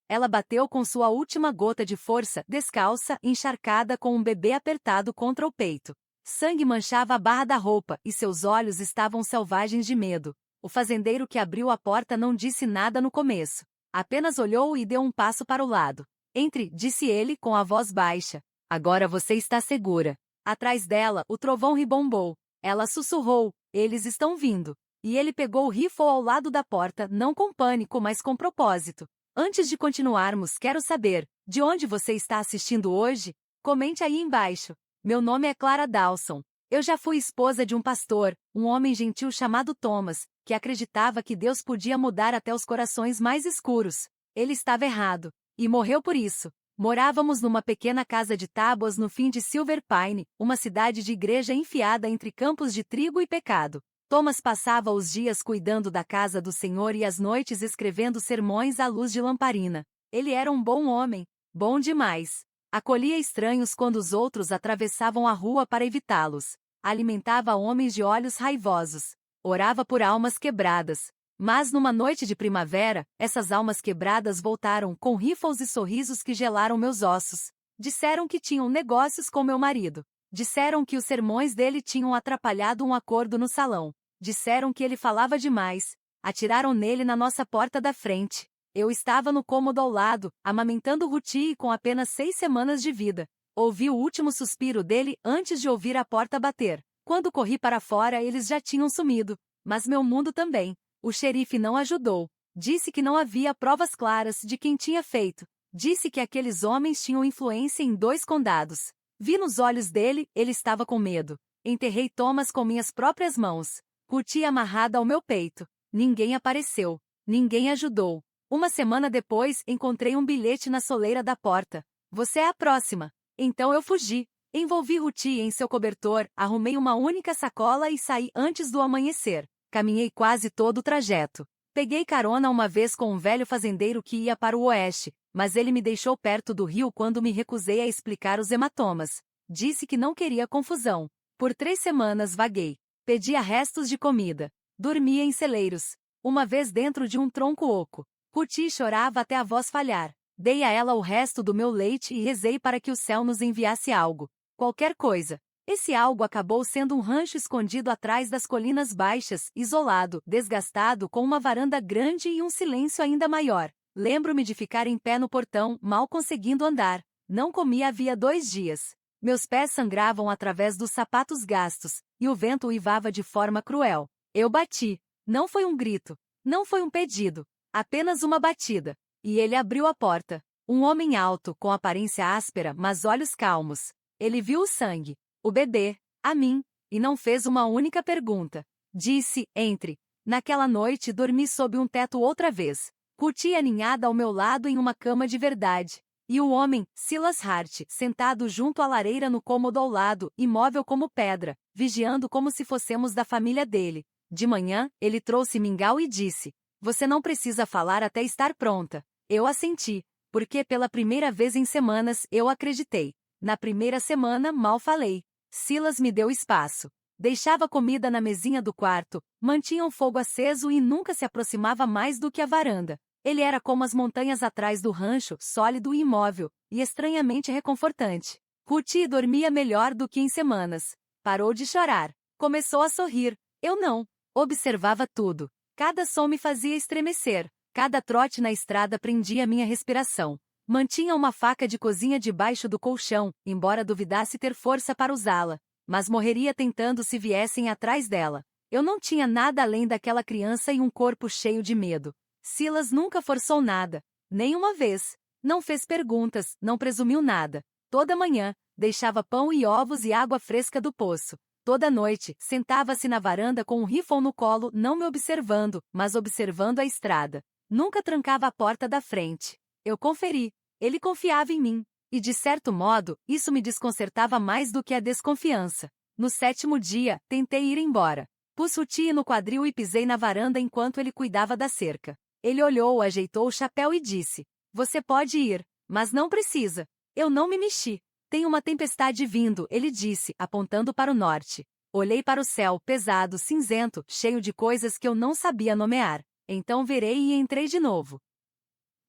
Ela bateu com sua última gota de força, descalça, encharcada com um bebê apertado contra o peito. Sangue manchava a barra da roupa e seus olhos estavam selvagens de medo. O fazendeiro que abriu a porta não disse nada no começo. Apenas olhou e deu um passo para o lado. Entre, disse ele com a voz baixa. Agora você está segura. Atrás dela, o trovão ribombou. Ela sussurrou, eles estão vindo. E ele pegou o rifle ao lado da porta, não com pânico, mas com propósito. Antes de continuarmos, quero saber, de onde você está assistindo hoje? Comente aí embaixo. Meu nome é Clara Dawson. Eu já fui esposa de um pastor, um homem gentil chamado Thomas, que acreditava que Deus podia mudar até os corações mais escuros. Ele estava errado. E morreu por isso. Morávamos numa pequena casa de tábuas no fim de Silver Pine, uma cidade de igreja enfiada entre campos de trigo e pecado. Thomas passava os dias cuidando da casa do Senhor e as noites escrevendo sermões à luz de lamparina. Ele era um bom homem, bom demais. Acolhia estranhos quando os outros atravessavam a rua para evitá-los. Alimentava homens de olhos raivosos. Orava por almas quebradas. Mas numa noite de primavera, essas almas quebradas voltaram com rifles e sorrisos que gelaram meus ossos. Disseram que tinham negócios com meu marido. Disseram que os sermões dele tinham atrapalhado um acordo no salão. Disseram que ele falava demais. Atiraram nele na nossa porta da frente. Eu estava no cômodo ao lado, amamentando Ruti com apenas 6 semanas de vida. Ouvi o último suspiro dele antes de ouvir a porta bater. Quando corri para fora, eles já tinham sumido. Mas meu mundo também. O xerife não ajudou. Disse que não havia provas claras de quem tinha feito. Disse que aqueles homens tinham influência em 2 condados. Vi nos olhos dele, ele estava com medo. Enterrei Thomas com minhas próprias mãos. Ruti amarrada ao meu peito. Ninguém apareceu. Ninguém ajudou. Uma semana depois, encontrei um bilhete na soleira da porta. Você é a próxima. Então eu fugi. Envolvi Ruti em seu cobertor, arrumei uma única sacola e saí antes do amanhecer. Caminhei quase todo o trajeto. Peguei carona uma vez com um velho fazendeiro que ia para o oeste, mas ele me deixou perto do rio quando me recusei a explicar os hematomas. Disse que não queria confusão. Por 3 semanas vaguei. Pedia restos de comida. Dormia em celeiros. Uma vez dentro de um tronco oco. Ruti chorava até a voz falhar. Dei a ela o resto do meu leite e rezei para que o céu nos enviasse algo. Qualquer coisa. Esse algo acabou sendo um rancho escondido atrás das colinas baixas, isolado, desgastado com uma varanda grande e um silêncio ainda maior. Lembro-me de ficar em pé no portão, mal conseguindo andar. Não comi havia 2 dias. Meus pés sangravam através dos sapatos gastos, e o vento uivava de forma cruel. Eu bati. Não foi um grito. Não foi um pedido. Apenas uma batida. E ele abriu a porta. Um homem alto, com aparência áspera, mas olhos calmos. Ele viu o sangue. O bebê, a mim, e não fez uma única pergunta. Disse, entre. Naquela noite dormi sob um teto outra vez. Ruti aninhada ao meu lado em uma cama de verdade. E o homem, Silas Hart, sentado junto à lareira no cômodo ao lado, imóvel como pedra, vigiando como se fossemos da família dele. De manhã, ele trouxe mingau e disse, você não precisa falar até estar pronta. Eu assenti, porque pela primeira vez em semanas eu acreditei. Na primeira semana mal falei. Silas me deu espaço. Deixava comida na mesinha do quarto, mantinha um fogo aceso e nunca se aproximava mais do que a varanda. Ele era como as montanhas atrás do rancho, sólido e imóvel, e estranhamente reconfortante. Ruti dormia melhor do que em semanas. Parou de chorar. Começou a sorrir. Eu não. Observava tudo. Cada som me fazia estremecer. Cada trote na estrada prendia minha respiração. Mantinha uma faca de cozinha debaixo do colchão, embora duvidasse ter força para usá-la. Mas morreria tentando se viessem atrás dela. Eu não tinha nada além daquela criança e um corpo cheio de medo. Silas nunca forçou nada. Nem uma vez. Não fez perguntas, não presumiu nada. Toda manhã, deixava pão e ovos e água fresca do poço. Toda noite, sentava-se na varanda com um rifle no colo, não me observando, mas observando a estrada. Nunca trancava a porta da frente. Eu conferi. Ele confiava em mim. E de certo modo, isso me desconcertava mais do que a desconfiança. No 7º dia, tentei ir embora. Pus Ruti no quadril e pisei na varanda enquanto ele cuidava da cerca. Ele olhou, ajeitou o chapéu e disse, você pode ir, mas não precisa. Eu não me mexi. Tem uma tempestade vindo, ele disse, apontando para o norte. Olhei para o céu, pesado, cinzento, cheio de coisas que eu não sabia nomear. Então virei e entrei de novo.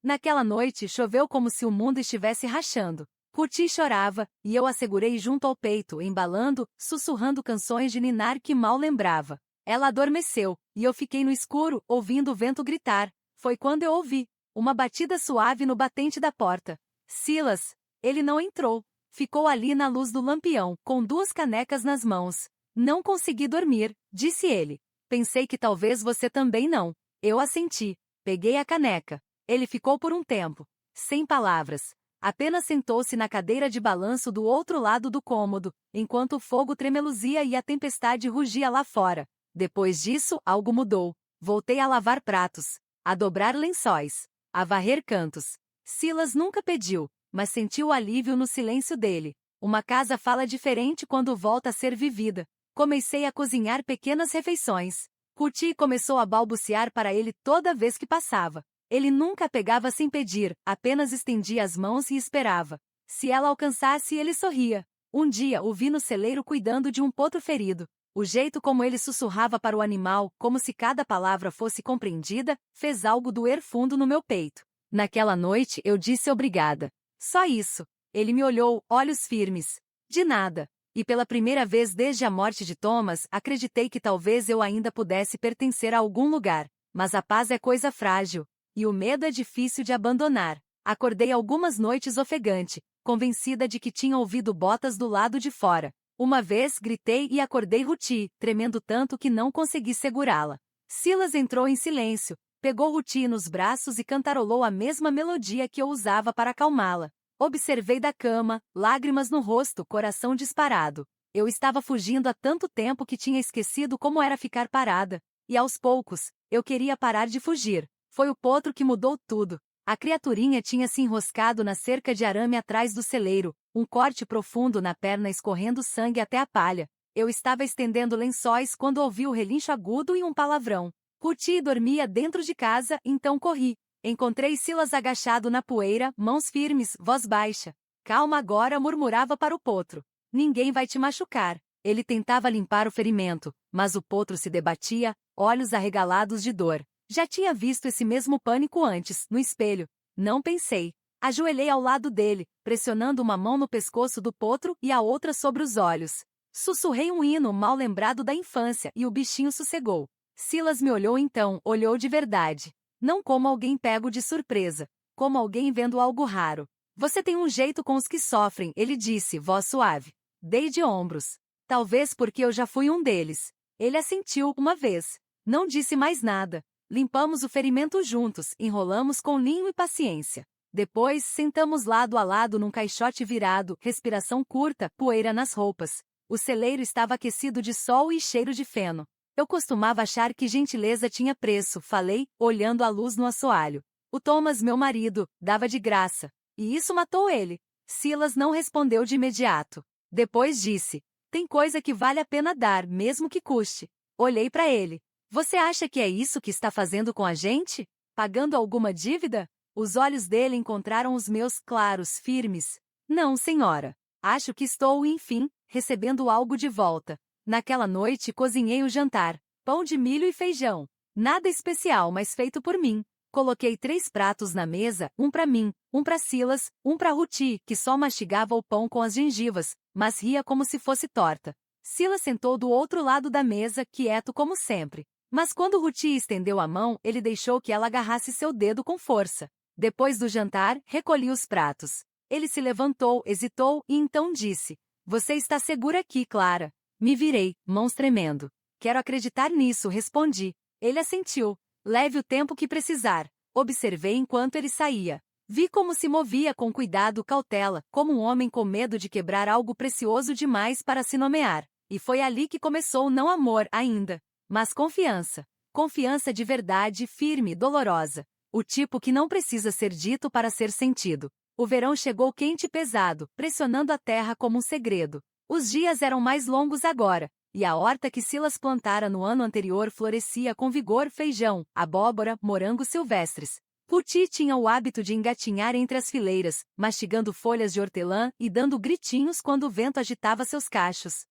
Naquela noite choveu como se o mundo estivesse rachando. Ruti chorava, e eu a segurei junto ao peito, embalando, sussurrando canções de ninar que mal lembrava. Ela adormeceu, e eu fiquei no escuro, ouvindo o vento gritar. Foi quando eu ouvi uma batida suave no batente da porta. Silas. Ele não entrou. Ficou ali na luz do lampião, com 2 canecas nas mãos. Não consegui dormir, disse ele. Pensei que talvez você também não. Eu assenti. Peguei a caneca. Ele ficou por um tempo, sem palavras. Apenas sentou-se na cadeira de balanço do outro lado do cômodo, enquanto o fogo tremeluzia e a tempestade rugia lá fora. Depois disso, algo mudou. Voltei a lavar pratos, a dobrar lençóis, a varrer cantos. Silas nunca pediu, mas sentiu alívio no silêncio dele. Uma casa fala diferente quando volta a ser vivida. Comecei a cozinhar pequenas refeições. Ruti começou a balbuciar para ele toda vez que passava. Ele nunca a pegava sem pedir, apenas estendia as mãos e esperava. Se ela alcançasse, ele sorria. Um dia o vi no celeiro cuidando de um potro ferido. O jeito como ele sussurrava para o animal, como se cada palavra fosse compreendida, fez algo doer fundo no meu peito. Naquela noite eu disse obrigada. Só isso. Ele me olhou, olhos firmes. De nada. E pela primeira vez desde a morte de Thomas, acreditei que talvez eu ainda pudesse pertencer a algum lugar. Mas a paz é coisa frágil. E o medo é difícil de abandonar. Acordei algumas noites ofegante, convencida de que tinha ouvido botas do lado de fora. Uma vez gritei e acordei Ruti, tremendo tanto que não consegui segurá-la. Silas entrou em silêncio, pegou Ruti nos braços e cantarolou a mesma melodia que eu usava para acalmá-la. Observei da cama, lágrimas no rosto, coração disparado. Eu estava fugindo há tanto tempo que tinha esquecido como era ficar parada. E aos poucos, eu queria parar de fugir. Foi o potro que mudou tudo. A criaturinha tinha se enroscado na cerca de arame atrás do celeiro, um corte profundo na perna escorrendo sangue até a palha. Eu estava estendendo lençóis quando ouvi o relincho agudo e um palavrão. Ruti dormia dentro de casa, então corri. Encontrei Silas agachado na poeira, mãos firmes, voz baixa. Calma agora, murmurava para o potro. Ninguém vai te machucar. Ele tentava limpar o ferimento, mas o potro se debatia, olhos arregalados de dor. Já tinha visto esse mesmo pânico antes, no espelho. Não pensei. Ajoelhei ao lado dele, pressionando uma mão no pescoço do potro e a outra sobre os olhos. Sussurrei um hino mal lembrado da infância e o bichinho sossegou. Silas me olhou então, olhou de verdade. Não como alguém pego de surpresa, como alguém vendo algo raro. Você tem um jeito com os que sofrem, ele disse, voz suave. Dei de ombros. Talvez porque eu já fui um deles. Ele assentiu uma vez. Não disse mais nada. Limpamos o ferimento juntos, enrolamos com linho e paciência. Depois, sentamos lado a lado num caixote virado, respiração curta, poeira nas roupas. O celeiro estava aquecido de sol e cheiro de feno. Eu costumava achar que gentileza tinha preço, falei, olhando a luz no assoalho. O Thomas, meu marido, dava de graça. E isso matou ele. Silas não respondeu de imediato. Depois disse, tem coisa que vale a pena dar, mesmo que custe. Olhei para ele. Você acha que é isso que está fazendo com a gente? Pagando alguma dívida? Os olhos dele encontraram os meus claros, firmes. Não, senhora. Acho que estou, enfim, recebendo algo de volta. Naquela noite cozinhei o jantar. Pão de milho e feijão. Nada especial, mas feito por mim. Coloquei 3 pratos na mesa, um para mim, um para Silas, um para Ruti, que só mastigava o pão com as gengivas, mas ria como se fosse torta. Silas sentou do outro lado da mesa, quieto como sempre. Mas quando Ruti estendeu a mão, ele deixou que ela agarrasse seu dedo com força. Depois do jantar, recolhi os pratos. Ele se levantou, hesitou e então disse: Você está segura aqui, Clara. Me virei, mãos tremendo. Quero acreditar nisso, respondi. Ele assentiu. Leve o tempo que precisar. Observei enquanto ele saía. Vi como se movia com cuidado, cautela, como um homem com medo de quebrar algo precioso demais para se nomear. E foi ali que começou não amor ainda, mas confiança. Confiança de verdade, firme, dolorosa. O tipo que não precisa ser dito para ser sentido. O verão chegou quente e pesado, pressionando a terra como um segredo. Os dias eram mais longos agora, e a horta que Silas plantara no ano anterior florescia com vigor: feijão, abóbora, morangos silvestres. Ruti tinha o hábito de engatinhar entre as fileiras, mastigando folhas de hortelã e dando gritinhos quando o vento agitava seus cachos.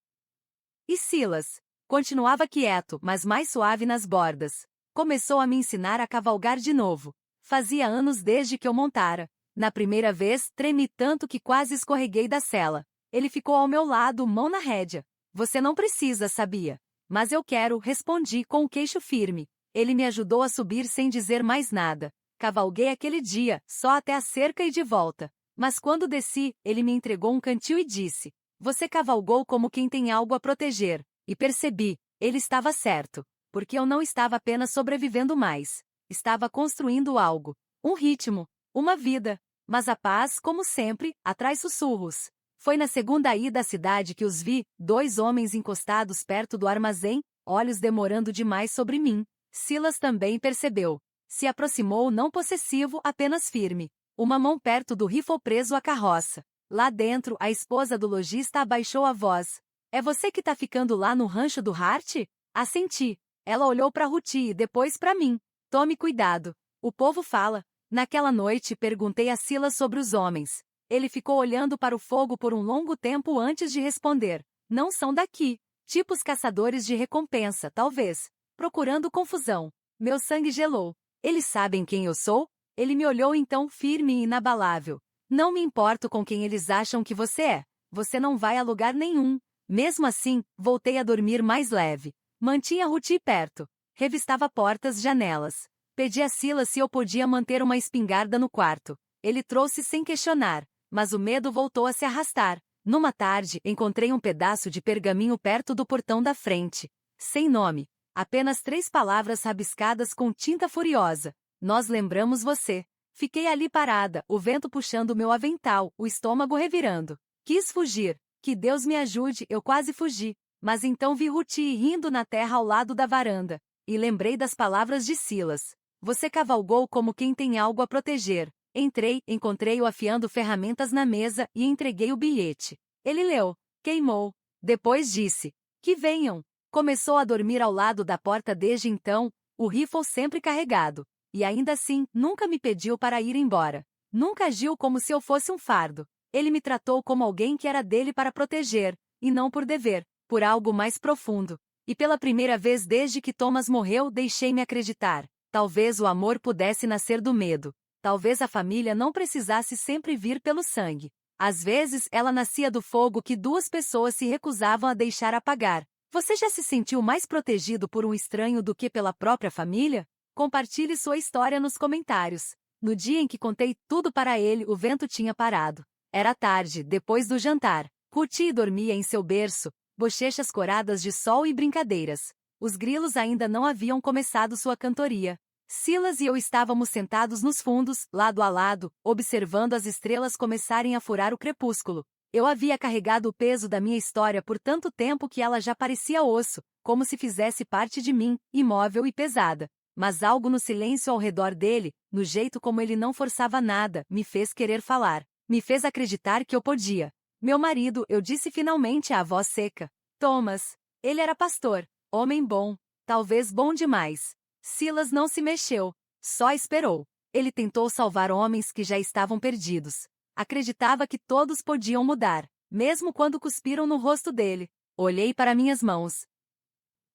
E Silas continuava quieto, mas mais suave nas bordas. Começou a me ensinar a cavalgar de novo. Fazia anos desde que eu montara. Na primeira vez, tremi tanto que quase escorreguei da sela. Ele ficou ao meu lado, mão na rédea. Você não precisa, sabia? Mas eu quero, respondi com o queixo firme. Ele me ajudou a subir sem dizer mais nada. Cavalguei aquele dia, só até a cerca e de volta. Mas quando desci, ele me entregou um cantil e disse: Você cavalgou como quem tem algo a proteger. E percebi, ele estava certo. Porque eu não estava apenas sobrevivendo mais. Estava construindo algo. Um ritmo. Uma vida. Mas a paz, como sempre, atrai sussurros. Foi na segunda ida à cidade que os vi, 2 homens encostados perto do armazém, olhos demorando demais sobre mim. Silas também percebeu. Se aproximou não possessivo, apenas firme. Uma mão perto do rifle preso à carroça. Lá dentro, a esposa do lojista abaixou a voz. É você que tá ficando lá no rancho do Hart? Assenti. Ela olhou para Ruth e depois para mim. Tome cuidado. O povo fala. Naquela noite perguntei a Silas sobre os homens. Ele ficou olhando para o fogo por um longo tempo antes de responder. Não são daqui. Tipos caçadores de recompensa, talvez. Procurando confusão. Meu sangue gelou. Eles sabem quem eu sou? Ele me olhou então firme e inabalável. Não me importo com quem eles acham que você é. Você não vai a lugar nenhum. Mesmo assim, voltei a dormir mais leve. Mantinha Ruth perto. Revistava portas, janelas. Pedi a Silas se eu podia manter uma espingarda no quarto. Ele trouxe sem questionar, mas o medo voltou a se arrastar. Numa tarde, encontrei um pedaço de pergaminho perto do portão da frente. Sem nome. Apenas 3 palavras rabiscadas com tinta furiosa. Nós lembramos você. Fiquei ali parada, o vento puxando meu avental, o estômago revirando. Quis fugir. Que Deus me ajude, eu quase fugi. Mas então vi Ruth rindo na terra ao lado da varanda. E lembrei das palavras de Silas. Você cavalgou como quem tem algo a proteger. Entrei, encontrei-o afiando ferramentas na mesa e entreguei o bilhete. Ele leu. Queimou. Depois disse. Que venham. Começou a dormir ao lado da porta desde então, o rifle sempre carregado. E ainda assim, nunca me pediu para ir embora. Nunca agiu como se eu fosse um fardo. Ele me tratou como alguém que era dele para proteger, e não por dever, por algo mais profundo. E pela primeira vez desde que Thomas morreu, deixei-me acreditar. Talvez o amor pudesse nascer do medo. Talvez a família não precisasse sempre vir pelo sangue. Às vezes, ela nascia do fogo que 2 pessoas se recusavam a deixar apagar. Você já se sentiu mais protegido por um estranho do que pela própria família? Compartilhe sua história nos comentários. No dia em que contei tudo para ele, o vento tinha parado. Era tarde, depois do jantar. Ruth dormia em seu berço, bochechas coradas de sol e brincadeiras. Os grilos ainda não haviam começado sua cantoria. Silas e eu estávamos sentados nos fundos, lado a lado, observando as estrelas começarem a furar o crepúsculo. Eu havia carregado o peso da minha história por tanto tempo que ela já parecia osso, como se fizesse parte de mim, imóvel e pesada. Mas algo no silêncio ao redor dele, no jeito como ele não forçava nada, me fez querer falar. Me fez acreditar que eu podia. Meu marido, eu disse finalmente à voz seca. Thomas. Ele era pastor. Homem bom. Talvez bom demais. Silas não se mexeu. Só esperou. Ele tentou salvar homens que já estavam perdidos. Acreditava que todos podiam mudar, mesmo quando cuspiram no rosto dele. Olhei para minhas mãos.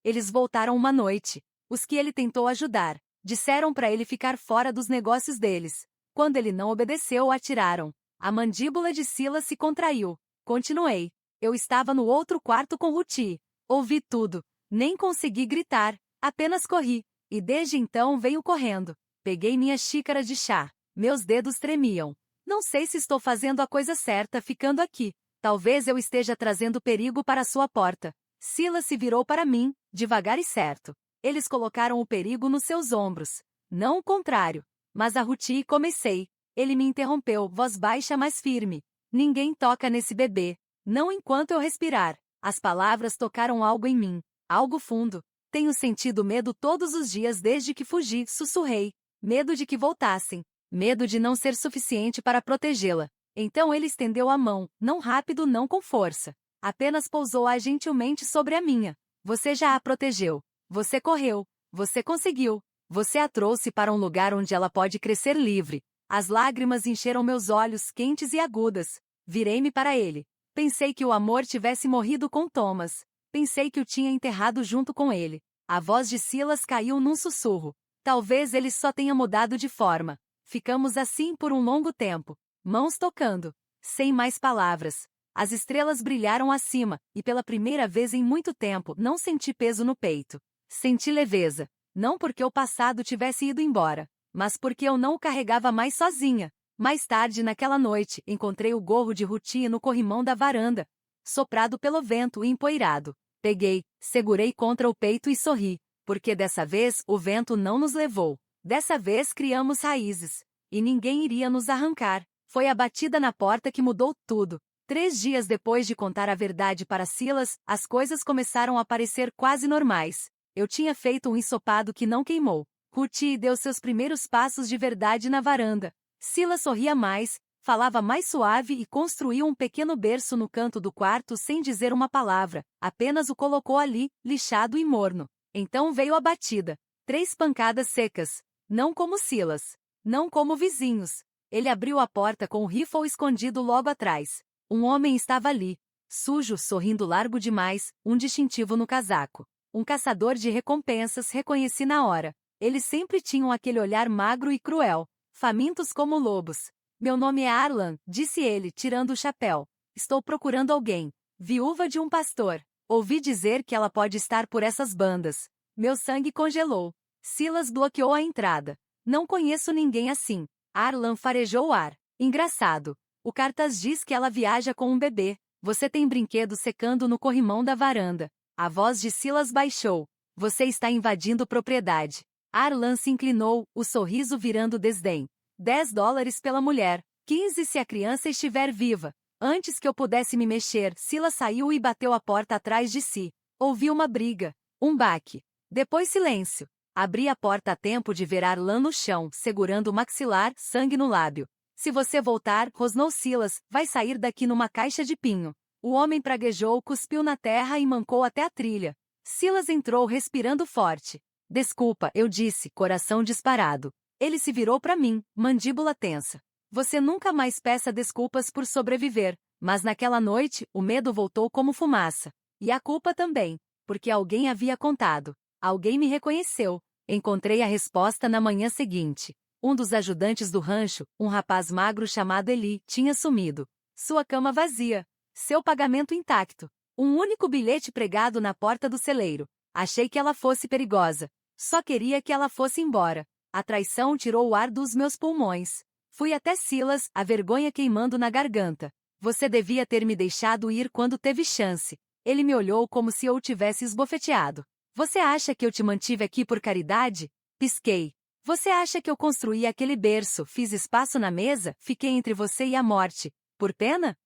Eles voltaram uma noite. Os que ele tentou ajudar. Disseram para ele ficar fora dos negócios deles. Quando ele não obedeceu, atiraram. A mandíbula de Silas se contraiu. Continuei. Eu estava no outro quarto com Ruth. Ouvi tudo. Nem consegui gritar. Apenas corri. E desde então venho correndo. Peguei minha xícara de chá. Meus dedos tremiam. Não sei se estou fazendo a coisa certa ficando aqui. Talvez eu esteja trazendo perigo para sua porta. Silas se virou para mim, devagar e certo. Eles colocaram o perigo nos seus ombros. Não o contrário. Mas a Ruth comecei. Ele me interrompeu, voz baixa mas firme. Ninguém toca nesse bebê. Não enquanto eu respirar. As palavras tocaram algo em mim. Algo fundo. Tenho sentido medo todos os dias desde que fugi, sussurrei. Medo de que voltassem. Medo de não ser suficiente para protegê-la. Então ele estendeu a mão, não rápido, não com força. Apenas pousou-a gentilmente sobre a minha. Você já a protegeu. Você correu. Você conseguiu. Você a trouxe para um lugar onde ela pode crescer livre. As lágrimas encheram meus olhos, quentes e agudas. Virei-me para ele. Pensei que o amor tivesse morrido com Thomas. Pensei que o tinha enterrado junto com ele. A voz de Silas caiu num sussurro. Talvez ele só tenha mudado de forma. Ficamos assim por um longo tempo, mãos tocando, sem mais palavras. As estrelas brilharam acima, e pela primeira vez em muito tempo não senti peso no peito. Senti leveza, não porque o passado tivesse ido embora, mas porque eu não o carregava mais sozinha. Mais tarde naquela noite, encontrei o gorro de Ruti no corrimão da varanda, soprado pelo vento e empoeirado. Peguei, segurei contra o peito e sorri, porque dessa vez o vento não nos levou. Dessa vez criamos raízes, e ninguém iria nos arrancar. Foi a batida na porta que mudou tudo. 3 dias depois de contar a verdade para Silas, as coisas começaram a parecer quase normais. Eu tinha feito um ensopado que não queimou. Ruti deu seus primeiros passos de verdade na varanda. Silas sorria mais, falava mais suave e construiu um pequeno berço no canto do quarto sem dizer uma palavra, apenas o colocou ali, lixado e morno. Então veio a batida. 3 pancadas secas. Não como Silas. Não como vizinhos. Ele abriu a porta com o rifle escondido logo atrás. Um homem estava ali, sujo, sorrindo largo demais, um distintivo no casaco. Um caçador de recompensas, reconheci na hora. Eles sempre tinham aquele olhar magro e cruel, famintos como lobos. Meu nome é Arlan, disse ele, tirando o chapéu. Estou procurando alguém. Viúva de um pastor. Ouvi dizer que ela pode estar por essas bandas. Meu sangue congelou. Silas bloqueou a entrada. Não conheço ninguém assim. Arlan farejou o ar. Engraçado. O cartaz diz que ela viaja com um bebê. Você tem brinquedo secando no corrimão da varanda. A voz de Silas baixou. Você está invadindo propriedade. Arlan se inclinou, o sorriso virando desdém. $10 pela mulher. 15 se a criança estiver viva. Antes que eu pudesse me mexer, Silas saiu e bateu a porta atrás de si. Ouvi uma briga. Um baque. Depois silêncio. Abri a porta a tempo de ver Arlan no chão, segurando o maxilar, sangue no lábio. Se você voltar, rosnou Silas, vai sair daqui numa caixa de pinho. O homem praguejou, cuspiu na terra e mancou até a trilha. Silas entrou respirando forte. Desculpa, eu disse, coração disparado. Ele se virou para mim, mandíbula tensa. Você nunca mais peça desculpas por sobreviver, mas naquela noite, o medo voltou como fumaça. E a culpa também, porque alguém havia contado. Alguém me reconheceu. Encontrei a resposta na manhã seguinte. Um dos ajudantes do rancho, um rapaz magro chamado Eli, tinha sumido. Sua cama vazia. Seu pagamento intacto. Um único bilhete pregado na porta do celeiro. Achei que ela fosse perigosa. Só queria que ela fosse embora. A traição tirou o ar dos meus pulmões. Fui até Silas, a vergonha queimando na garganta. Você devia ter me deixado ir quando teve chance. Ele me olhou como se eu o tivesse esbofeteado. Você acha que eu te mantive aqui por caridade? Pisquei. Você acha que eu construí aquele berço, fiz espaço na mesa, fiquei entre você e a morte, por pena?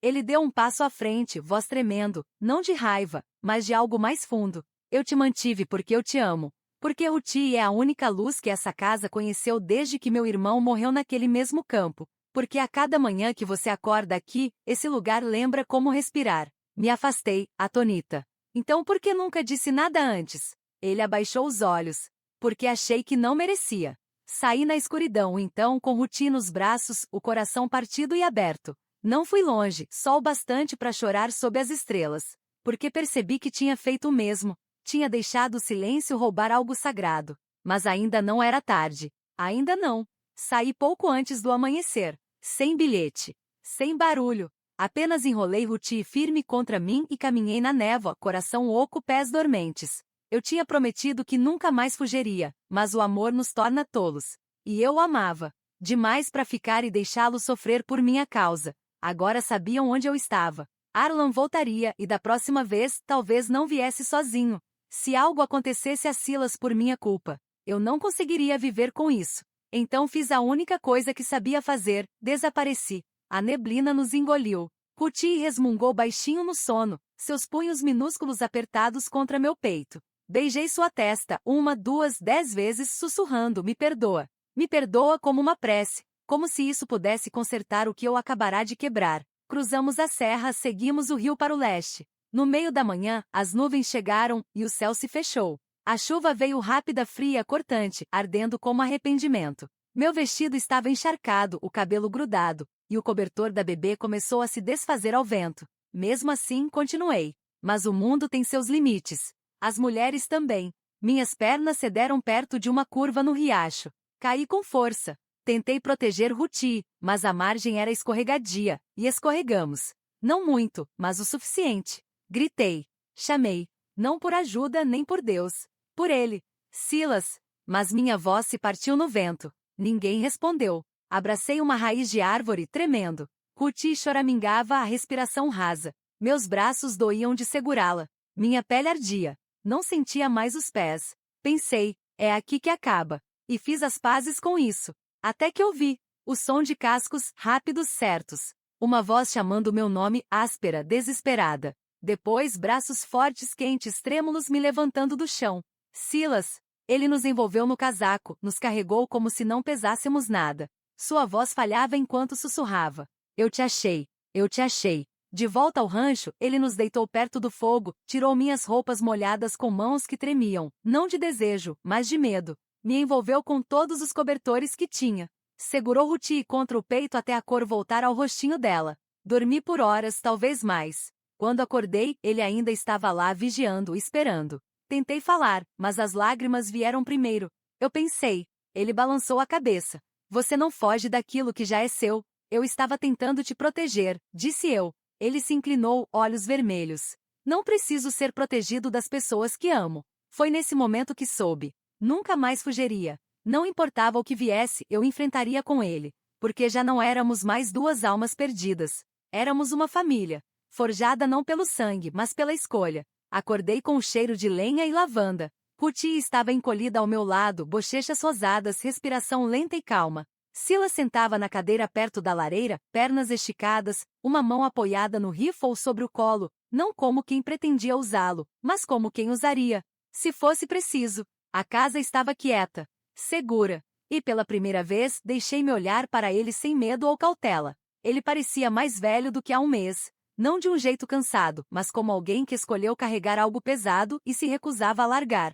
Ele deu um passo à frente, voz tremendo, não de raiva, mas de algo mais fundo. Eu te mantive porque eu te amo. Porque Ruti é a única luz que essa casa conheceu desde que meu irmão morreu naquele mesmo campo. Porque a cada manhã que você acorda aqui, esse lugar lembra como respirar. Me afastei, atônita. Então por que nunca disse nada antes? Ele abaixou os olhos. Porque achei que não merecia. Saí na escuridão então com Ruti nos braços, o coração partido e aberto. Não fui longe, só o bastante para chorar sob as estrelas. Porque percebi que tinha feito o mesmo. Tinha deixado o silêncio roubar algo sagrado. Mas ainda não era tarde. Ainda não. Saí pouco antes do amanhecer. Sem bilhete. Sem barulho. Apenas enrolei Ruti firme contra mim e caminhei na névoa, coração oco, pés dormentes. Eu tinha prometido que nunca mais fugiria, mas o amor nos torna tolos. E eu o amava. Demais para ficar e deixá-lo sofrer por minha causa. Agora sabiam onde eu estava. Arlan voltaria e da próxima vez talvez não viesse sozinho. Se algo acontecesse a Silas por minha culpa, eu não conseguiria viver com isso. Então fiz a única coisa que sabia fazer, desapareci. A neblina nos engoliu. Ruti resmungou baixinho no sono, seus punhos minúsculos apertados contra meu peito. Beijei sua testa 1, 2, 10 vezes sussurrando, me perdoa. Me perdoa como uma prece, como se isso pudesse consertar o que eu acabará de quebrar. Cruzamos a serra, seguimos o rio para o leste. No meio da manhã, as nuvens chegaram e o céu se fechou. A chuva veio rápida, fria, cortante, ardendo como arrependimento. Meu vestido estava encharcado, o cabelo grudado, e o cobertor da bebê começou a se desfazer ao vento. Mesmo assim, continuei. Mas o mundo tem seus limites. As mulheres também. Minhas pernas cederam perto de uma curva no riacho. Caí com força. Tentei proteger Ruti, mas a margem era escorregadia, e escorregamos. Não muito, mas o suficiente. Gritei. Chamei. Não por ajuda nem por Deus. Por ele. Silas. Mas minha voz se partiu no vento. Ninguém respondeu. Abracei uma raiz de árvore, tremendo. Ruti choramingava, a respiração rasa. Meus braços doíam de segurá-la. Minha pele ardia. Não sentia mais os pés. Pensei, é aqui que acaba. E fiz as pazes com isso. Até que ouvi o som de cascos rápidos certos. Uma voz chamando meu nome, áspera, desesperada. Depois, braços fortes, quentes, trêmulos me levantando do chão. Silas. Ele nos envolveu no casaco, nos carregou como se não pesássemos nada. Sua voz falhava enquanto sussurrava. Eu te achei. Eu te achei. De volta ao rancho, ele nos deitou perto do fogo, tirou minhas roupas molhadas com mãos que tremiam, não de desejo, mas de medo. Me envolveu com todos os cobertores que tinha. Segurou Ruti contra o peito até a cor voltar ao rostinho dela. Dormi por horas, talvez mais. Quando acordei, ele ainda estava lá vigiando, esperando. Tentei falar, mas as lágrimas vieram primeiro. Eu pensei. Ele balançou a cabeça. Você não foge daquilo que já é seu. Eu estava tentando te proteger, disse eu. Ele se inclinou, olhos vermelhos. Não preciso ser protegido das pessoas que amo. Foi nesse momento que soube. Nunca mais fugiria. Não importava o que viesse, eu enfrentaria com ele. Porque já não éramos mais duas almas perdidas. Éramos uma família. Forjada não pelo sangue, mas pela escolha. Acordei com o cheiro de lenha e lavanda. Ruti estava encolhida ao meu lado, bochechas rosadas, respiração lenta e calma. Silas sentava na cadeira perto da lareira, pernas esticadas, uma mão apoiada no rifle sobre o colo, não como quem pretendia usá-lo, mas como quem usaria. Se fosse preciso. A casa estava quieta, segura, e pela primeira vez deixei-me olhar para ele sem medo ou cautela. Ele parecia mais velho do que há um mês, não de um jeito cansado, mas como alguém que escolheu carregar algo pesado e se recusava a largar.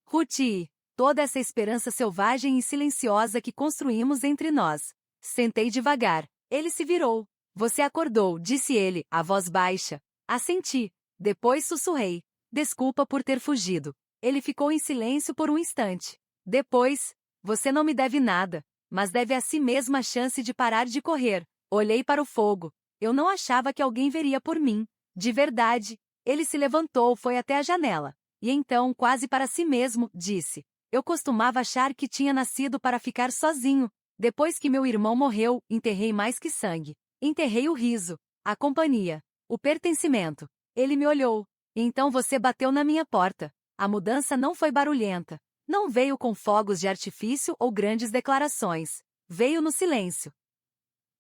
Ruti, toda essa esperança selvagem e silenciosa que construímos entre nós. Sentei devagar. Ele se virou. Você acordou, disse ele, a voz baixa. Assenti. Depois sussurrei. Desculpa por ter fugido. Ele ficou em silêncio por um instante. Depois, você não me deve nada, mas deve a si mesmo a chance de parar de correr. Olhei para o fogo. Eu não achava que alguém veria por mim. De verdade. Ele se levantou, foi até a janela. E então, quase para si mesmo, disse. Eu costumava achar que tinha nascido para ficar sozinho. Depois que meu irmão morreu, enterrei mais que sangue. Enterrei o riso, a companhia, o pertencimento. Ele me olhou. Então você bateu na minha porta. A mudança não foi barulhenta. Não veio com fogos de artifício ou grandes declarações. Veio no silêncio.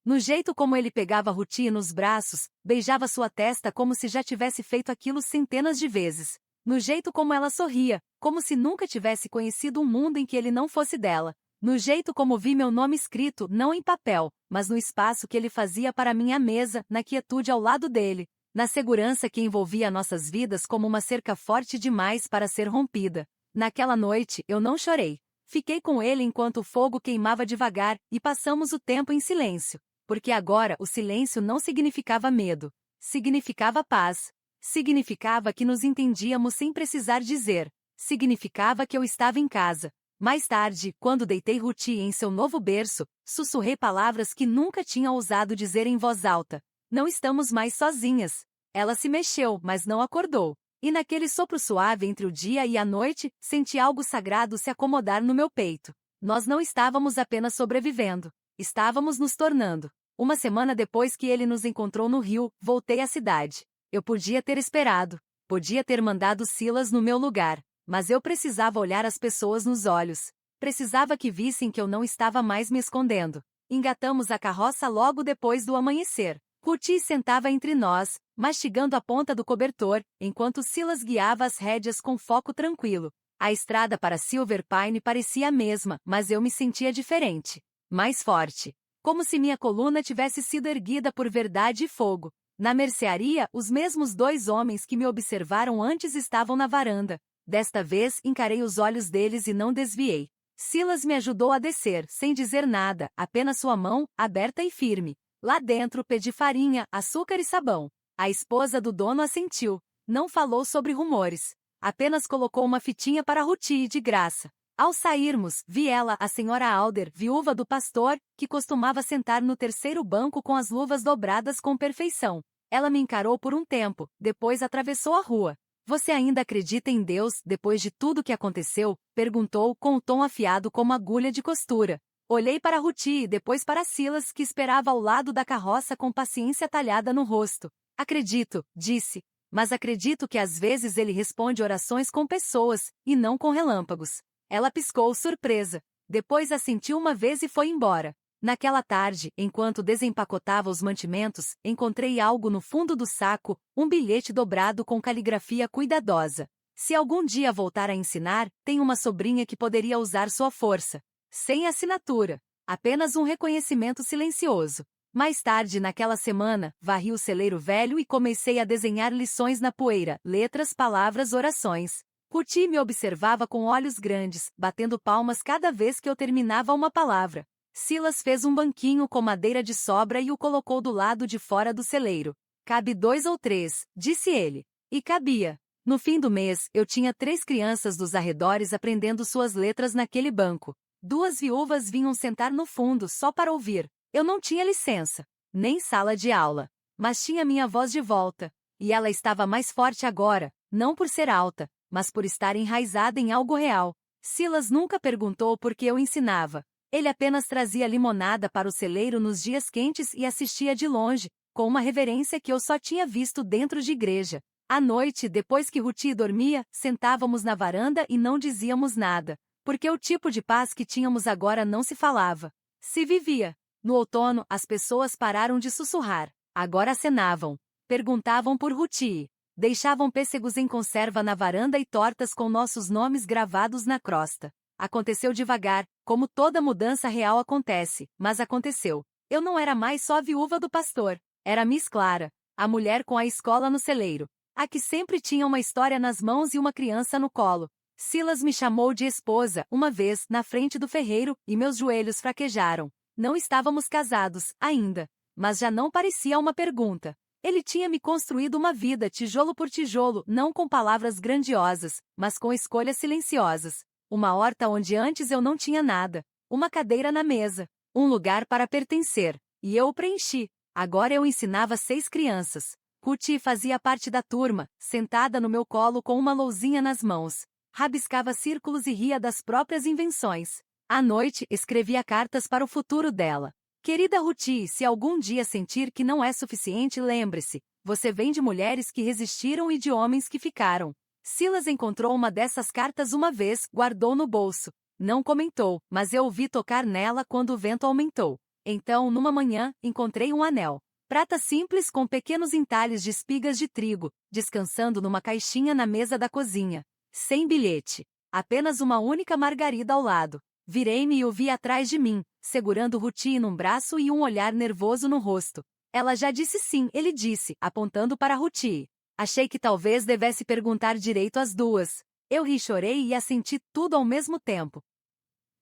No jeito como ele pegava Ruti nos braços, beijava sua testa como se já tivesse feito aquilo centenas de vezes. No jeito como ela sorria, como se nunca tivesse conhecido um mundo em que ele não fosse dela. No jeito como vi meu nome escrito, não em papel, mas no espaço que ele fazia para minha mesa, na quietude ao lado dele. Na segurança que envolvia nossas vidas como uma cerca forte demais para ser rompida. Naquela noite, eu não chorei. Fiquei com ele enquanto o fogo queimava devagar, e passamos o tempo em silêncio. Porque agora o silêncio não significava medo. Significava paz. Significava que nos entendíamos sem precisar dizer. Significava que eu estava em casa. Mais tarde, quando deitei Ruti em seu novo berço, sussurrei palavras que nunca tinha ousado dizer em voz alta. Não estamos mais sozinhas. Ela se mexeu, mas não acordou. E naquele sopro suave entre o dia e a noite, senti algo sagrado se acomodar no meu peito. Nós não estávamos apenas sobrevivendo. Estávamos nos tornando. Uma semana depois que ele nos encontrou no rio, voltei à cidade. Eu podia ter esperado. Podia ter mandado Silas no meu lugar. Mas eu precisava olhar as pessoas nos olhos. Precisava que vissem que eu não estava mais me escondendo. Engatamos a carroça logo depois do amanhecer. Ruti sentava entre nós, mastigando a ponta do cobertor, enquanto Silas guiava as rédeas com foco tranquilo. A estrada para Silver Pine parecia a mesma, mas eu me sentia diferente. Mais forte. Como se minha coluna tivesse sido erguida por verdade e fogo. Na mercearia, os mesmos dois homens que me observaram antes estavam na varanda. Desta vez, encarei os olhos deles e não desviei. Silas me ajudou a descer, sem dizer nada, apenas sua mão, aberta e firme. Lá dentro pedi farinha, açúcar e sabão. A esposa do dono assentiu. Não falou sobre rumores. Apenas colocou uma fitinha para Ruth de graça. Ao sairmos, vi ela, a senhora Alder, viúva do pastor, que costumava sentar no terceiro banco com as luvas dobradas com perfeição. Ela me encarou por um tempo, depois atravessou a rua. Você ainda acredita em Deus, depois de tudo que aconteceu? Perguntou, com o tom afiado como agulha de costura. Olhei para Ruth e depois para Silas, que esperava ao lado da carroça com paciência talhada no rosto. Acredito, disse. Mas acredito que às vezes ele responde orações com pessoas, e não com relâmpagos. Ela piscou surpresa. Depois assentiu uma vez e foi embora. Naquela tarde, enquanto desempacotava os mantimentos, encontrei algo no fundo do saco, um bilhete dobrado com caligrafia cuidadosa. Se algum dia voltar a ensinar, tenho uma sobrinha que poderia usar sua força. Sem assinatura. Apenas um reconhecimento silencioso. Mais tarde naquela semana, varri o celeiro velho e comecei a desenhar lições na poeira, letras, palavras, orações. Ruth me observava com olhos grandes, batendo palmas cada vez que eu terminava uma palavra. Silas fez um banquinho com madeira de sobra e o colocou do lado de fora do celeiro. Cabe 2 ou 3, disse ele. E cabia. No fim do mês, eu tinha 3 crianças dos arredores aprendendo suas letras naquele banco. 2 viúvas vinham sentar no fundo só para ouvir. Eu não tinha licença, nem sala de aula, mas tinha minha voz de volta, e ela estava mais forte agora, não por ser alta, mas por estar enraizada em algo real. Silas nunca perguntou por que eu ensinava. Ele apenas trazia limonada para o celeiro nos dias quentes e assistia de longe, com uma reverência que eu só tinha visto dentro de igreja. À noite, depois que Ruth dormia, sentávamos na varanda e não dizíamos nada, porque o tipo de paz que tínhamos agora não se falava. Se vivia. No outono, as pessoas pararam de sussurrar. Agora acenavam. Perguntavam por Ruth. Deixavam pêssegos em conserva na varanda e tortas com nossos nomes gravados na crosta. Aconteceu devagar, como toda mudança real acontece, mas aconteceu. Eu não era mais só a viúva do pastor. Era Miss Clara, a mulher com a escola no celeiro. A que sempre tinha uma história nas mãos e uma criança no colo. Silas me chamou de esposa, uma vez, na frente do ferreiro, e meus joelhos fraquejaram. Não estávamos casados, ainda. Mas já não parecia uma pergunta. Ele tinha me construído uma vida tijolo por tijolo, não com palavras grandiosas, mas com escolhas silenciosas. Uma horta onde antes eu não tinha nada. Uma cadeira na mesa. Um lugar para pertencer. E eu o preenchi. Agora eu ensinava 6 crianças. Ruth fazia parte da turma, sentada no meu colo com uma lousinha nas mãos. Rabiscava círculos e ria das próprias invenções. À noite, escrevia cartas para o futuro dela. Querida Ruth, se algum dia sentir que não é suficiente, lembre-se, você vem de mulheres que resistiram e de homens que ficaram. Silas encontrou uma dessas cartas uma vez, guardou no bolso. Não comentou, mas eu ouvi tocar nela quando o vento aumentou. Então, numa manhã, encontrei um anel. Prata simples com pequenos entalhes de espigas de trigo, descansando numa caixinha na mesa da cozinha. Sem bilhete. Apenas uma única margarida ao lado. Virei-me e o vi atrás de mim, segurando Ruth num braço e um olhar nervoso no rosto. Ela já disse sim, ele disse, apontando para Ruth. Achei que talvez devesse perguntar direito às duas. Eu ri, chorei e assenti tudo ao mesmo tempo.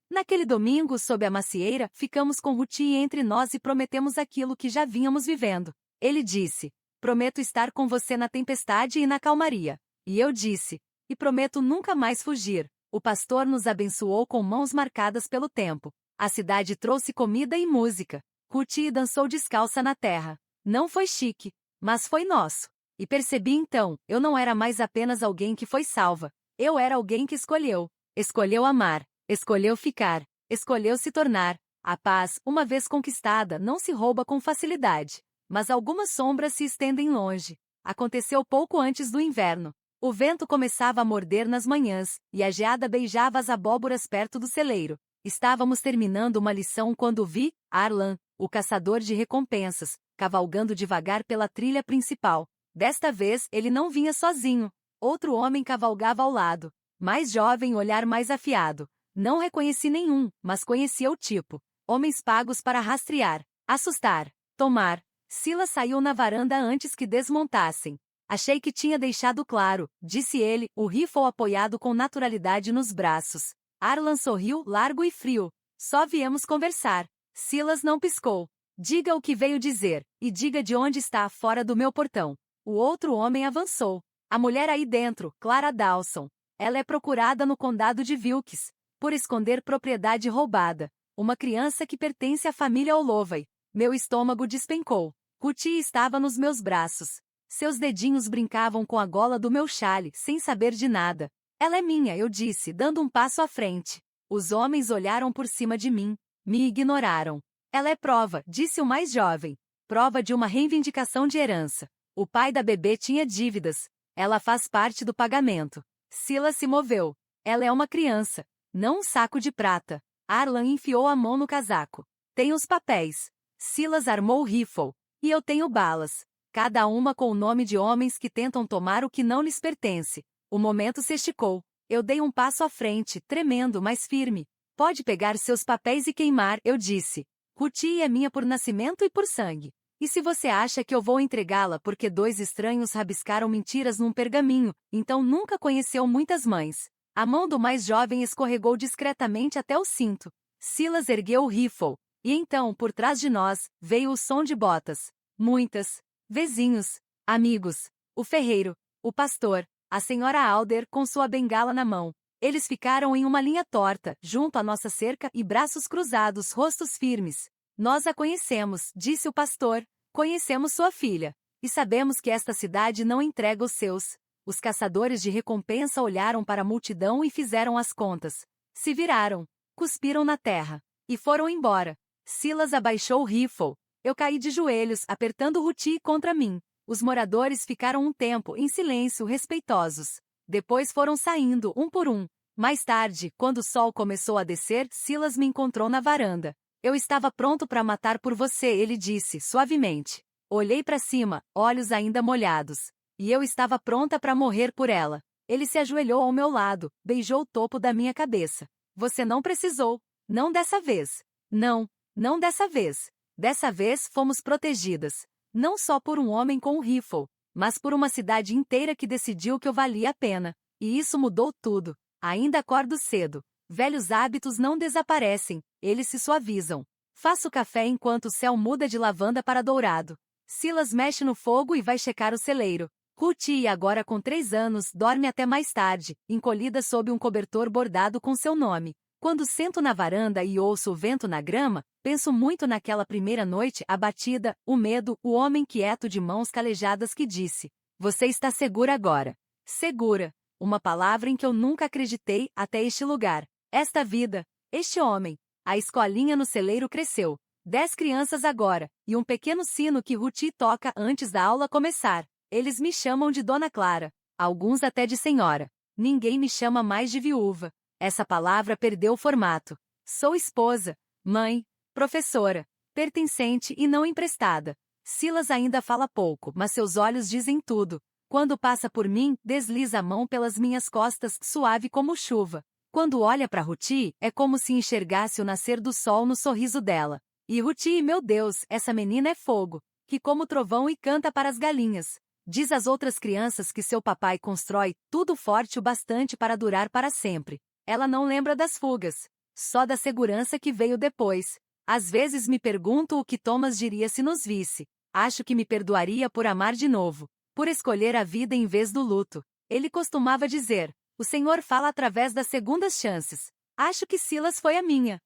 Naquele domingo, sob a macieira, ficamos com Ruth entre nós e prometemos aquilo que já vínhamos vivendo. Ele disse, prometo estar com você na tempestade e na calmaria. E eu disse, e prometo nunca mais fugir. O pastor nos abençoou com mãos marcadas pelo tempo. A cidade trouxe comida e música. Ruth dançou descalça na terra. Não foi chique, mas foi nosso. E percebi então, eu não era mais apenas alguém que foi salva. Eu era alguém que escolheu. Escolheu amar. Escolheu ficar. Escolheu se tornar. A paz, uma vez conquistada, não se rouba com facilidade. Mas algumas sombras se estendem longe. Aconteceu pouco antes do inverno. O vento começava a morder nas manhãs, e a geada beijava as abóboras perto do celeiro. Estávamos terminando uma lição quando vi Arlan, o caçador de recompensas, cavalgando devagar pela trilha principal. Desta vez ele não vinha sozinho. Outro homem cavalgava ao lado. Mais jovem, olhar mais afiado. Não reconheci nenhum, mas conhecia o tipo. Homens pagos para rastrear, assustar, tomar. Silas saiu na varanda antes que desmontassem. Achei que tinha deixado claro, disse ele, o rifle apoiado com naturalidade nos braços. Arlan sorriu, largo e frio. Só viemos conversar. Silas não piscou. Diga o que veio dizer, e diga de onde está fora do meu portão. O outro homem avançou. A mulher aí dentro, Clara Dawson. Ela é procurada no condado de Wilkes, por esconder propriedade roubada. Uma criança que pertence à família Holloway. Meu estômago despencou. Ruthie estava nos meus braços. Seus dedinhos brincavam com a gola do meu chale, sem saber de nada. Ela é minha, eu disse, dando um passo à frente. Os homens olharam por cima de mim. Me ignoraram. Ela é prova, disse o mais jovem. Prova de uma reivindicação de herança. O pai da bebê tinha dívidas. Ela faz parte do pagamento. Silas se moveu. Ela é uma criança, não um saco de prata. Arlan enfiou a mão no casaco. Tem os papéis. Silas armou o rifle. E eu tenho balas. Cada uma com o nome de homens que tentam tomar o que não lhes pertence. O momento se esticou. Eu dei um passo à frente, tremendo, mas firme. Pode pegar seus papéis e queimar, eu disse. Ruthie é minha por nascimento e por sangue. E se você acha que eu vou entregá-la porque dois estranhos rabiscaram mentiras num pergaminho, então nunca conheceu muitas mães. A mão do mais jovem escorregou discretamente até o cinto. Silas ergueu o rifle. E então, por trás de nós, veio o som de botas. Muitas. Vizinhos. Amigos. O ferreiro. O pastor. A senhora Alder com sua bengala na mão. Eles ficaram em uma linha torta, junto à nossa cerca e braços cruzados, rostos firmes. Nós a conhecemos, disse o pastor. Conhecemos sua filha. E sabemos que esta cidade não entrega os seus. Os caçadores de recompensa olharam para a multidão e fizeram as contas. Se viraram. Cuspiram na terra. E foram embora. Silas abaixou o rifle. Eu caí de joelhos, apertando Ruthie contra mim. Os moradores ficaram um tempo em silêncio, respeitosos. Depois foram saindo, um por um. Mais tarde, quando o sol começou a descer, Silas me encontrou na varanda. Eu estava pronto para matar por você, ele disse, suavemente. Olhei para cima, olhos ainda molhados. E eu estava pronta para morrer por ela. Ele se ajoelhou ao meu lado, beijou o topo da minha cabeça. Você não precisou. Não dessa vez. Não, não dessa vez. Dessa vez fomos protegidas. Não só por um homem com um rifle, mas por uma cidade inteira que decidiu que eu valia a pena. E isso mudou tudo. Ainda acordo cedo. Velhos hábitos não desaparecem, eles se suavizam. Faço café enquanto o céu muda de lavanda para dourado. Silas mexe no fogo e vai checar o celeiro. Ruthie, agora com 3 anos, dorme até mais tarde, encolhida sob um cobertor bordado com seu nome. Quando sento na varanda e ouço o vento na grama, penso muito naquela primeira noite abatida, o medo, o homem quieto de mãos calejadas que disse: Você está segura agora. Segura. Uma palavra em que eu nunca acreditei até este lugar. Esta vida. Este homem. A escolinha no celeiro cresceu. 10 crianças agora, e um pequeno sino que Ruthie toca antes da aula começar. Eles me chamam de Dona Clara. Alguns até de senhora. Ninguém me chama mais de viúva. Essa palavra perdeu o formato. Sou esposa, mãe, professora, pertencente e não emprestada. Silas ainda fala pouco, mas seus olhos dizem tudo. Quando passa por mim, desliza a mão pelas minhas costas, suave como chuva. Quando olha para Ruthie, é como se enxergasse o nascer do sol no sorriso dela. E Ruthie, meu Deus, essa menina é fogo, que como trovão e canta para as galinhas. Diz às outras crianças que seu papai constrói tudo forte o bastante para durar para sempre. Ela não lembra das fugas, só da segurança que veio depois. Às vezes me pergunto o que Thomas diria se nos visse. Acho que me perdoaria por amar de novo, por escolher a vida em vez do luto. Ele costumava dizer: o Senhor fala através das segundas chances. Acho que Silas foi a minha.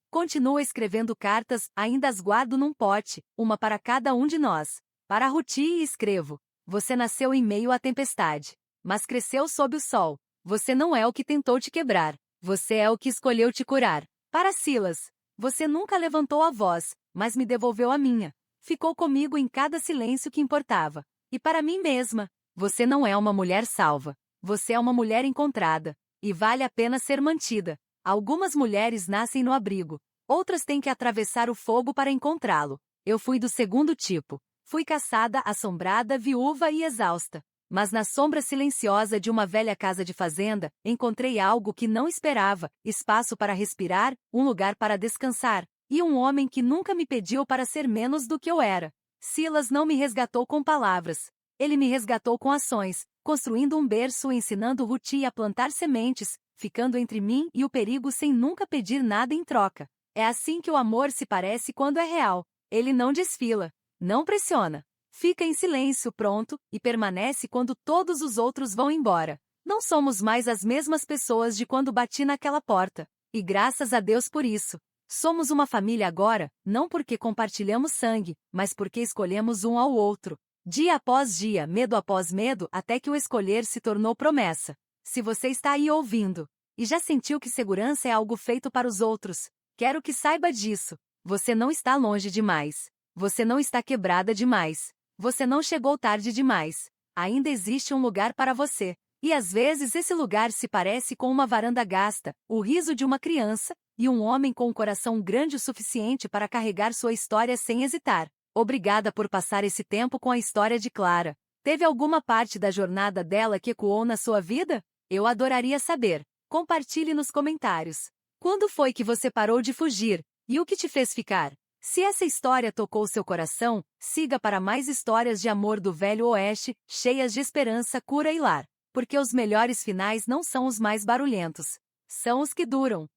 Continua escrevendo cartas, ainda as guardo num pote, uma para cada um de nós. Para Ruthie escrevo: Você nasceu em meio à tempestade, mas cresceu sob o sol. Você não é o que tentou te quebrar. Você é o que escolheu te curar. Para Silas: Você nunca levantou a voz, mas me devolveu a minha. Ficou comigo em cada silêncio que importava. E para mim mesma: Você não é uma mulher salva. Você é uma mulher encontrada. E vale a pena ser mantida. Algumas mulheres nascem no abrigo. Outras têm que atravessar o fogo para encontrá-lo. Eu fui do segundo tipo. Fui caçada, assombrada, viúva e exausta. Mas na sombra silenciosa de uma velha casa de fazenda, encontrei algo que não esperava: espaço para respirar, um lugar para descansar, e um homem que nunca me pediu para ser menos do que eu era. Silas não me resgatou com palavras. Ele me resgatou com ações, construindo um berço, ensinando Ruthie a plantar sementes, ficando entre mim e o perigo sem nunca pedir nada em troca. É assim que o amor se parece quando é real. Ele não desfila, não pressiona. Fica em silêncio, pronto, e permanece quando todos os outros vão embora. Não somos mais as mesmas pessoas de quando bati naquela porta. E graças a Deus por isso. Somos uma família agora, não porque compartilhamos sangue, mas porque escolhemos um ao outro. Dia após dia, medo após medo, até que o escolher se tornou promessa. Se você está aí ouvindo e já sentiu que segurança é algo feito para os outros, quero que saiba disso. Você não está longe demais. Você não está quebrada demais. Você não chegou tarde demais. Ainda existe um lugar para você. E às vezes esse lugar se parece com uma varanda gasta, o riso de uma criança, e um homem com um coração grande o suficiente para carregar sua história sem hesitar. Obrigada por passar esse tempo com a história de Clara. Teve alguma parte da jornada dela que ecoou na sua vida? Eu adoraria saber. Compartilhe nos comentários. Quando foi que você parou de fugir? E o que te fez ficar? Se essa história tocou seu coração, siga para mais histórias de amor do Velho Oeste, cheias de esperança, cura e lar. Porque os melhores finais não são os mais barulhentos. São os que duram.